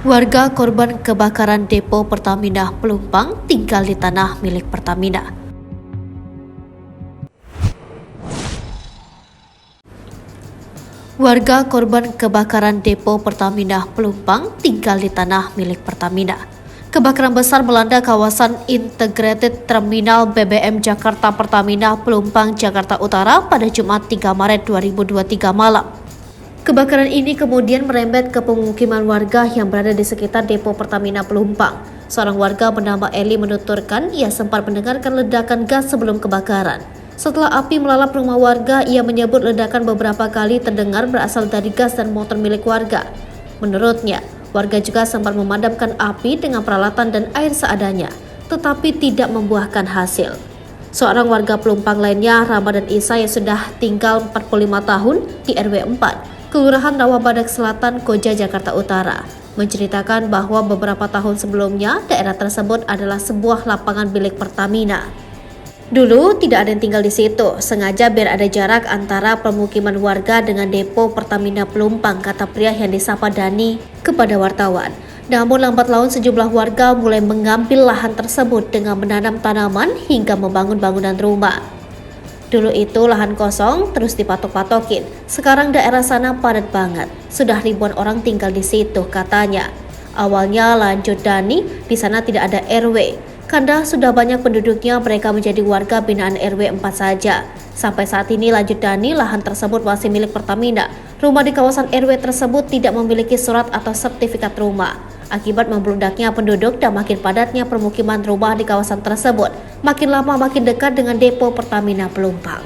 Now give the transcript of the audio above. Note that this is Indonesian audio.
Warga korban kebakaran depo Pertamina Pelumpang tinggal di tanah milik Pertamina. Warga korban kebakaran depo Pertamina Pelumpang tinggal di tanah milik Pertamina. Kebakaran besar melanda kawasan Integrated Terminal BBM Jakarta Pertamina Pelumpang, Jakarta Utara pada Jumat 3 Maret 2023 malam. Kebakaran ini kemudian merembet ke pemukiman warga yang berada di sekitar depo Pertamina Pelumpang. Seorang warga bernama Eli menuturkan ia sempat mendengarkan ledakan gas sebelum kebakaran. Setelah api melalap rumah warga, ia menyebut ledakan beberapa kali terdengar berasal dari gas dan motor milik warga. Menurutnya, warga juga sempat memadamkan api dengan peralatan dan air seadanya, tetapi tidak membuahkan hasil. Seorang warga Pelumpang lainnya, Ramadan Isa, yang sudah tinggal 45 tahun di RW 4, Kelurahan Rawabadak Selatan, Koja, Jakarta Utara, menceritakan bahwa beberapa tahun sebelumnya daerah tersebut adalah sebuah lapangan milik Pertamina. Dulu tidak ada yang tinggal di situ, sengaja biar ada jarak antara pemukiman warga dengan depo Pertamina Pelumpang, kata pria yang disapa Dani kepada wartawan. Namun lambat laun sejumlah warga mulai mengambil lahan tersebut dengan menanam tanaman hingga membangun bangunan rumah. Dulu itu lahan kosong terus dipatok-patokin. Sekarang daerah sana padat banget. Sudah ribuan orang tinggal di situ, katanya. Awalnya, lanjut Dani, di sana tidak ada RW. Karena sudah banyak penduduknya, mereka menjadi warga binaan RW 4 saja. Sampai saat ini, lanjut Dani, lahan tersebut masih milik Pertamina. Rumah di kawasan RW tersebut tidak memiliki surat atau sertifikat rumah. Akibat membludaknya penduduk dan makin padatnya permukiman rumah di kawasan tersebut, makin lama makin dekat dengan depo Pertamina Pelumpang.